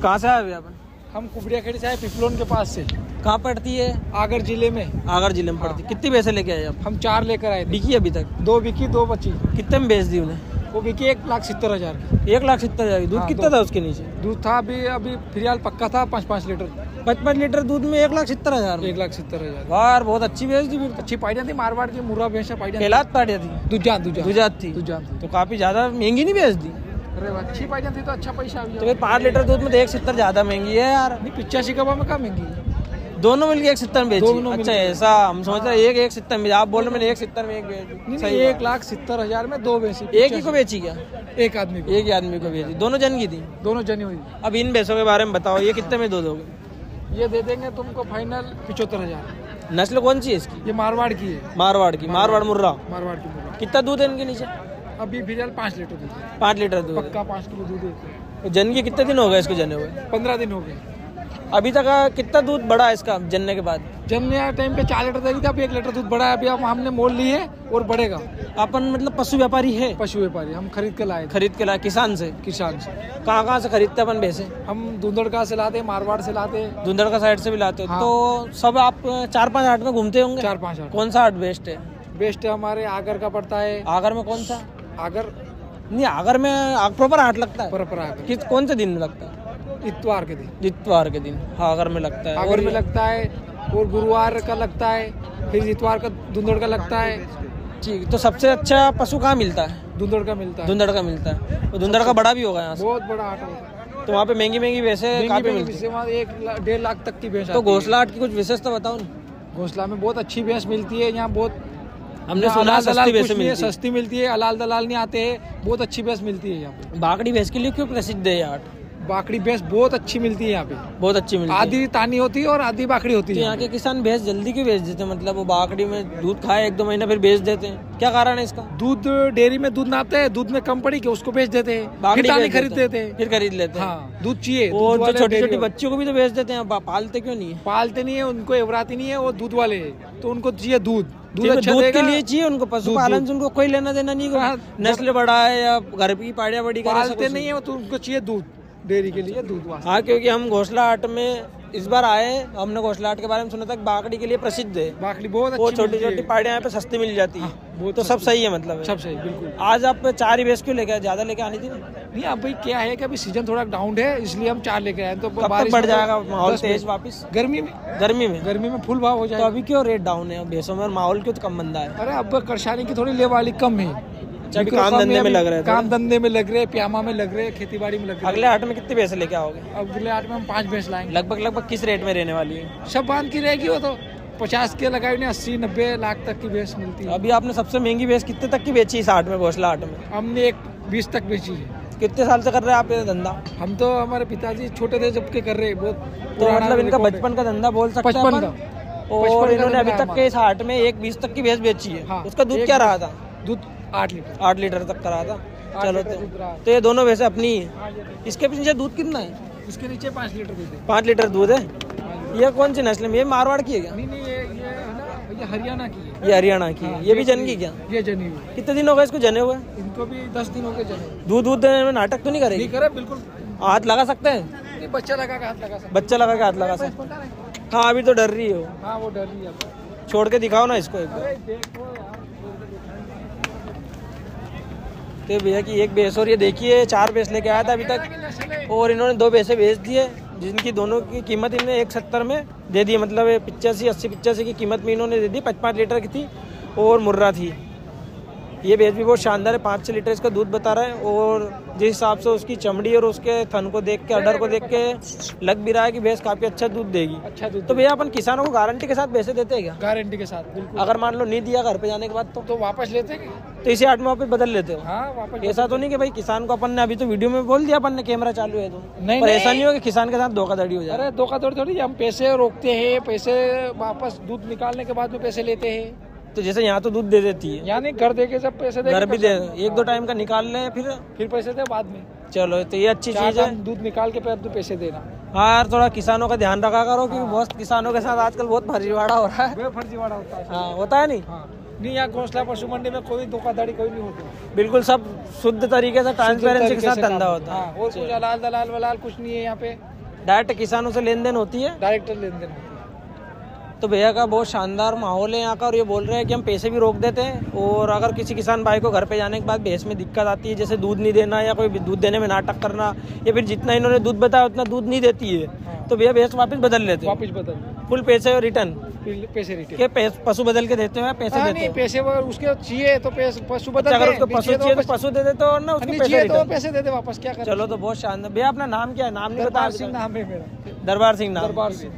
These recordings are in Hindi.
कहाँ से आए अभी अपन? हम कुबड़िया खेड़ी से आए, पिपलोन के पास से। कहाँ पड़ती है? आगर जिले में। आगर जिले में पड़ती। कितनी भैंसे लेके आए आप? हम 4 लेकर आए थे। बिकी अभी तक? 2 बिकी, 2 बची। कितने में बेच दी उन्हें? वो बिकी 1,70,000 की। 1,70,000 दूध? कितना था उसके नीचे? दूध था अभी फिलहाल पक्का था 5-5 लीटर। 5-5 लीटर दूध में 1,70,000? 1,70,000। वाह, बहुत अच्छी भैंस थी फिर। अच्छी पाइडिया थी, मारवाड़ की मुर्रा भैंस पाइडिया। केलात पाइडिया थी? दुजात थी। तो काफी ज्यादा महंगी नहीं बेच दी? अरे अच्छी पाइडिया थी तो अच्छा पैसा आ गया। तो 5 लीटर दूध में 1,70 ज्यादा महंगी है यार। नहीं, 85 का में कहाँ महंगी है? दोनों मिलके 1,70 में बेची? अच्छा ऐसा, हम समझ रहे 1,70 में, आप बोल रहे मैंने 1,70 में एक बेची। नहीं, 1,70,000 में 2 भैंसी। एक ही को बेची क्या? एक आदमी को। एक ही आदमी को बेची। दोनों जन की थी? दोनों जनी हुई। अब इन भैंसों के बारे में बताओ, ये कितने में दो दोगे? ये दे देंगे तुमको फाइनल 75,000। नस्ल कौन सी है इसकी? ये मारवाड़ की है। मारवाड़ मुर्रा। मारवाड़ की मुर्रा। कितना दूध है इनके नीचे? अभी फिलहाल 5 लीटर दूध है। 5 लीटर दूध? पक्का 5 किलो दूध है। जन की कितने दिन हो गए इसको जने हुए? 15 दिन हो गए। अभी तक कितना दूध बढ़ा है इसका जनने के बाद? जनने टाइम पे 4 लीटर दे रही थी, अभी 1 लीटर दूध बढ़ा है। अभी हमने मोल ली है और बढ़ेगा। अपन मतलब पशु व्यापारी है? पशु व्यापारी, हम खरीद के लाए। किसान से? कहाँ से खरीदते अपन भैंसे? हम धुंधड़का से लाते, मारवाड़ से लाते। धुंधड़का साइड से भी लाते हो? हाँ। तो सब आप 4-5 हाट में घूमते होंगे? 4-5 हाट। कौन सा हाट बेस्ट है? बेस्ट हमारे आगर का पड़ता है। आगर में कौन सा? आगर नहीं, आगर में प्रॉपर हाट लगता है? प्रॉपर। कौन से दिन में लगता है? इतवार के दिन। इतवार के दिन आगर में लगता है? आगर में लगता है और गुरुवार का लगता है, फिर इतवार का धुंधड़ का लगता है। ठीक। तो सबसे अच्छा पशु कहाँ मिलता है? धुंधड़ का मिलता है। धुंधड़ का मिलता है। तो धुंधड़ का बड़ा भी होगा यहाँ से? बहुत बड़ा हाट होगा। तो वहाँ पे महंगी भैंसे काफी मिलती है? 1-1.5 लाख तक की भैंस। तो घोसला हाट की कुछ विशेषता बताओ ना। घोसला में बहुत अच्छी भैंस मिलती है यहाँ। बहुत हमने सुना सस्ती भैंस मिलती है। सस्ती मिलती है, अलाल दलाल नहीं आते हैं। बहुत अच्छी भैंस मिलती है यहाँ पे। बाकड़ी भैंस के लिए क्यों प्रसिद्ध है हाट? बाकड़ी भैंस बहुत अच्छी मिलती है यहाँ पे। बहुत अच्छी मिलती है? आधी तानी होती है और आधी बाकड़ी होती है। तो यहाँ के किसान भैंस जल्दी क्यों बेच देते हैं? मतलब वो बाकड़ी में दूध खाए 1-2 महीना फिर बेच देते हैं, क्या कारण है इसका? दूध डेयरी में दूध नापते हैं, दूध में कम पड़ी के उसको बेच देते हैं। बाकड़ी खरीद देते हैं, फिर खरीद लेते हैं। हाँ, दूध चाहिए। और जो छोटी बच्चियों को भी तो बेच देते हैं, पालते क्यों नहीं है? पालते नहीं है, उनको एवराती नहीं है, वो दूध वाले है तो उनको चाहिए दूध अच्छा दूध के लिए चाहिए उनको। पशुपालन से उनको कोई लेना देना नहीं। नस्ल बड़ा है या घर की पाड़िया बड़ी पालते नहीं है, तो उनको चाहिए दूध, डेयरी के लिए दूध। हाँ, क्योंकि हम घोसला हाट में इस बार आए, हमने घोसला हाट के बारे में सुना था कि बाकड़ी के लिए प्रसिद्ध है। बाकड़ी बहुत अच्छी, वो छोटी पाड़ियाँ यहाँ पे सस्ती मिल जाती है। वो तो सब सही है मतलब? सब सही, बिल्कुल। आज आप 4 ही भैंस क्यों लेके आए? ज्यादा लेके आनी थी? नहीं, अब भाई क्या है कि अभी सीजन थोड़ा डाउन है, इसलिए हम 4 लेके आए। तो कब तक बढ़ जाएगा माहौल तेज वापस? गर्मी में फुल भाव हो जाएगा। तो अभी क्यों रेट डाउन है भैंसों में? माहौल क्यों कम मंदा है? अरे अब करशानी की थोड़ी लेवाली कम है। काम धंधे में लग रहे हैं? काम धंधे में लग रहे, प्यामा में लग रहे, खेती बाड़ी में लग रहे। अगले हाट में कितने भैंसे लेके आओगे? अगले हाट में हम 5 भैंस लाएंगे। लगभग किस रेट में रहने वाली है? सब बांध की रहेगी। वो तो 50 के लगाई, 80-90 लाख तक की भैंस मिलती है। अभी आपने सबसे महंगी भैंस कितने तक की बेची इस हाट में, घोसला हाट में? हमने 20 तक बेची है। कितने साल से कर रहे हैं आप ये धंधा? हम तो, हमारे पिताजी छोटे थे जब के कर रहे, बहुत। तो मतलब इनका बचपन का धंधा बोल सकते हैं? 55 का। और इन्होंने अभी तक के इस हाट में 20 तक की भैंस बेची है। उसका दूध क्या रहा था? दूध 8 लीटर। 8 लीटर तक का रहा था। चलो, तो ये दोनों भैंसे अपनी है। इसके पीछे दूध कितना है? इसके नीचे 5 लीटर दूध है। 5 लीटर दूध है। ये कौन सी नस्ल में? ये मारवाड़ की है क्या? नहीं, ये हरियाणा की है। ये हरियाणा की है। ये भी जन की क्या? ये जनी हुई। कितने दिन हो गए इसको जने हुए? इनको भी 10 दिन हो गए जने। दूध देने में नाटक तो नहीं करेगी? नहीं करे, बिल्कुल। हाथ लगा सकते हैं? नहीं, बच्चा लगा के हाथ लगा सकते। बच्चा लगा के हाथ लगा सकते हैं। हाँ, अभी तो डर रही है वो। हाँ, वो डर रही है। छोड़ के दिखाओ ना इसको एक बार। तो भैया की एक भैंस, और ये देखिए 4 भैंस लेके आया था अभी तक, और इन्होंने 2 भैंसे बेच दिए, जिनकी दोनों की कीमत इन्होंने 170 में दे दी। मतलब 85 की कीमत में इन्होंने दे दी। 5-5 लीटर की थी और मुर्रा थी। ये भैंस भी बहुत शानदार है, 5-6 लीटर इसका दूध बता रहा है। और जिस हिसाब से उसकी चमड़ी और उसके थन को देख के, अडर को देख के लग भी रहा है कि भैंस काफी अच्छा दूध देगी। अच्छा दूध। तो भैया अपन किसानों को गारंटी के साथ भैंसे देते हैं क्या? गारंटी के साथ, बिल्कुल। अगर मान लो नहीं दिया घर पे जाने के बाद तो वापस लेते हैं? तो इसी हाट में वापस बदल लेते हो? हाँ, वापस। ऐसा तो नहीं कि भाई किसान को अपन ने, अभी तो वीडियो में बोल दिया अपन ने कैमरा चालू है तो नहीं, पर ऐसा नहीं हो कि किसान के साथ धोखाधड़ी हो जाए? अरे धोखाधड़ी थोड़ी, हम पैसे रोकते हैं, पैसे वापस दूध निकालने के बाद में पैसे लेते हैं। तो जैसे यहाँ तो दूध दे देती है, यानी घर देके सब पैसे दे, घर भी दे, 1-2 टाइम का निकाल ले, फिर पैसे दे बाद में। चलो, तो ये अच्छी चीज है। दूध निकाल के फिर पैसे देना। हाँ यार, थोड़ा किसानों का ध्यान रखा करो, क्योंकि बहुत किसानों के साथ आजकल बहुत फर्जीवाड़ा हो रहा है। फर्जीवाड़ा होता है। हाँ, होता है नहीं? नहीं, यहाँ घोसला पशु मंडी में कोई धोखाधड़ी कोई नहीं होती। बिल्कुल सब शुद्ध तरीके से, ट्रांसपेरेंसी के साथ धंधा होता है। और कुछ अलाल दलाल वलाल कुछ नहीं है यहाँ पे। डायरेक्ट किसानों से लेन देन होती है? डायरेक्ट लेन देन होती है। तो भैया का बहुत शानदार माहौल है यहाँ का, और ये बोल रहे हैं कि हम पैसे भी रोक देते हैं, और अगर किसी किसान भाई को घर पे जाने के बाद भैंस में दिक्कत आती है, जैसे दूध नहीं देना या कोई दूध देने में नाटक करना, या फिर जितना इन्होंने दूध बताया उतना दूध नहीं देती है, तो भैया भैंस वापस बदल लेते हैं? वापस बदल फुल पैसे रिटर्न? पैसे रिटर्न के पशु बदल के देते हैं, पैसे देते हैं? पैसे उसके चाहिए तो पशु बदल, अगर उसको पशु चाहिए तो पशु दे देते और ना उसके पैसे रिटर्न? पैसे दे दे वापस, क्या करें। चलो तो बहुत शानदार। भैया अपना नाम क्या है? नाम नहीं दरबार बताया? सिंह नाम है मेरा। दरबार सिंह नाम? दरबार सिंह।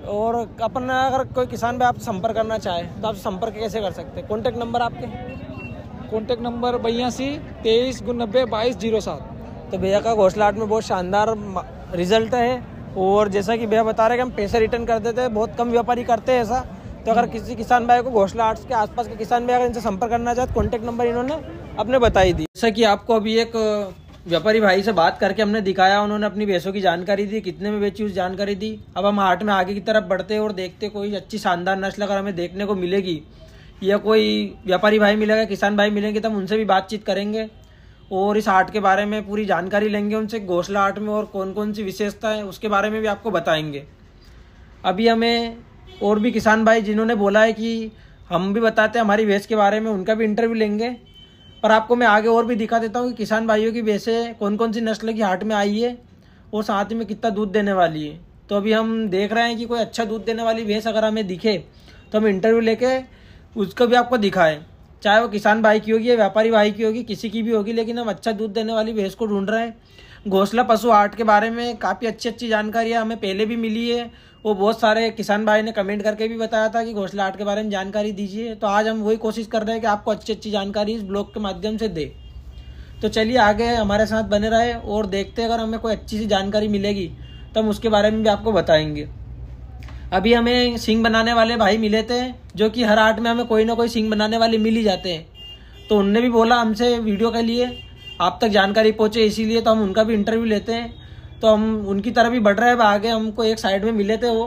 और अपन अगर कोई किसान भाई आप संपर्क करना चाहे तो आप संपर्क कैसे कर सकते हैं? कॉन्टेक्ट नंबर आपके? Contact number 82 23 90 22 07। तो भैया का घोषलाहाट में बहुत शानदार रिजल्ट है, और जैसा कि भैया बता रहे हैं कि हम पैसे रिटर्न कर देते हैं, बहुत कम व्यापारी करते हैं ऐसा। तो अगर किसी किसान भाई को घोषलाहाट के आसपास के किसान भाई अगर इनसे संपर्क करना चाहे तो कॉन्टेक्ट नंबर इन्होंने अपने बताई दी। जैसा कि आपको अभी एक व्यापारी भाई से बात करके हमने दिखाया, उन्होंने अपनी भैंसों की जानकारी दी, कितने में बेची उस जानकारी दी। अब हम हाट में आगे की तरफ बढ़ते और देखते कोई अच्छी शानदार नस्ल अगर हमें देखने को मिलेगी या कोई व्यापारी भाई मिलेगा, किसान भाई मिलेंगे, तो हम उनसे भी बातचीत करेंगे और इस हाट के बारे में पूरी जानकारी लेंगे उनसे, घोषला हाट में और कौन कौन सी विशेषता है उसके बारे में भी आपको बताएंगे। अभी हमें और भी किसान भाई जिन्होंने बोला है कि हम भी बताते हैं हमारी भैंस के बारे में, उनका भी इंटरव्यू लेंगे। पर आपको मैं आगे और भी दिखा देता हूँ कि किसान भाइयों की भैंसें कौन कौन सी नस्ल की हाट में आई है और साथ में कितना दूध देने वाली है। तो अभी हम देख रहे हैं कि कोई अच्छा दूध देने वाली भैंस अगर हमें दिखे तो हम इंटरव्यू लेके उसको भी आपको दिखाएं, चाहे वो किसान भाई की होगी या व्यापारी भाई की होगी, किसी की भी होगी, लेकिन हम अच्छा दूध देने वाली भैंस को ढूंढ रहे हैं। घोषला पशु हाट के बारे में काफ़ी अच्छी जानकारियाँ हमें पहले भी मिली है, वो बहुत सारे किसान भाई ने कमेंट करके भी बताया था कि घोषला हाट के बारे में जानकारी दीजिए। तो आज हम वही कोशिश कर रहे हैं कि आपको अच्छी जानकारी इस ब्लॉग के माध्यम से दे। तो चलिए आगे हमारे साथ बने रहे और देखते हैं, अगर हमें कोई अच्छी सी जानकारी मिलेगी तो हम उसके बारे में भी आपको बताएंगे। अभी हमें सींग बनाने वाले भाई मिले थे, जो कि हर हाट में हमें कोई ना कोई सींग बनाने वाले मिल ही जाते हैं। तो उनने भी बोला हमसे वीडियो के लिए आप तक जानकारी पहुँचे, इसीलिए तो हम उनका भी इंटरव्यू लेते हैं। तो हम उनकी तरफ भी बढ़ रहे हैं आगे। हमको एक साइड में मिले थे वो,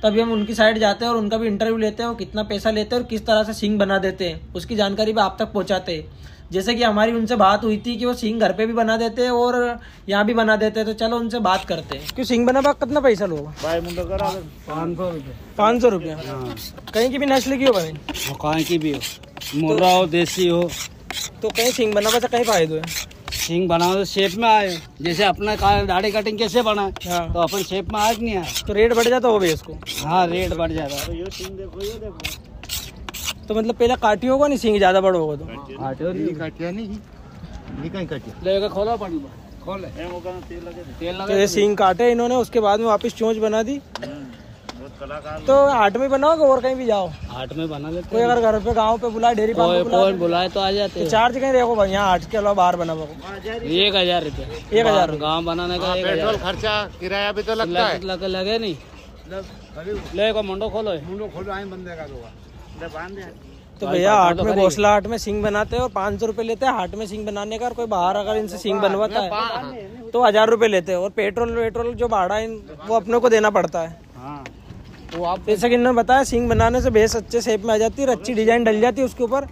तभी हम उनकी साइड जाते हैं और उनका भी इंटरव्यू लेते हैं, वो कितना पैसा लेते हैं और किस तरह से सींग बना देते हैं उसकी जानकारी भी आप तक पहुँचाते हैं। जैसे कि हमारी उनसे बात हुई थी कि वो सींग घर पे भी बना देते हैं और यहाँ भी बना देते हैं। तो चलो उनसे बात करते हैं। क्यों सींग बना कितना पैसा लोग? 500 रुपये। 500 रुपये? कहीं की भी नस्ल की हो भाई? कहीं की भी हो, मुर्रा हो देसी हो। तो कहीं सींग बना बता कहीं फायदे है? सींग बनाओ तो शेप में आए, जैसे अपना दाढ़ी कटिंग कैसे बनाए, हाँ। तो अपन शेप में आज नहीं आए तो रेट बढ़ जाता हो इसको? हाँ, रेट बढ़ जाता है। तो मतलब पहले काटी होगा नहीं, सींग ज्यादा बड़ा होगा तो? लेगा खोला खोले तो ये सींग काटे इन्होंने, उसके बाद में वापस चोंच बना दी। तो हाट में बनाओगे और कहीं भी जाओ? हाट में बना लेते। कोई अगर घर पे गांव पे बुलाए, डेयरी फार्म पे बुलाए तो आ जाते हैं। चार्ज कहीं देखो भाई, यहाँ हाट के अलावा बाहर बना 1000 रुपये। 1000 गाँव बनाने का पेट्रोल खर्चा किराया भी तो लगता है। लगे नहीं लेगा। मुंडो खोलो आए बंदे का तो भैया हाट में घोषला हाट में सींग बनाते हैं और 500 रुपये लेते हैं हाट में सींग बनाने का। और कोई बाहर अगर इनसे सींग बनवाता है तो 1000 रुपये लेते हैं। और पेट्रोल जो भाड़ा है वो अपने को देना पड़ता है। वो आप जैसा कि इन्होंने बताया, सींग बनाने से भैंस अच्छे शेप में आ जाती है, अच्छी डिजाइन डल जाती है उसके ऊपर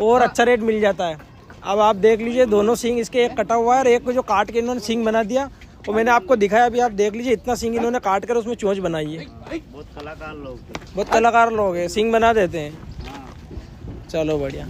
और अच्छा रेट मिल जाता है। अब आप देख लीजिए, दोनों सींग इसके एक कटा हुआ है और एक को जो काट के इन्होंने सींग बना दिया वो मैंने आपको दिखाया। अभी आप देख लीजिए, इतना सींग इन्होंने काट कर उसमें चोंच बनाई है। बहुत कलाकार लोग है, सींग बना देते हैं। चलो बढ़िया।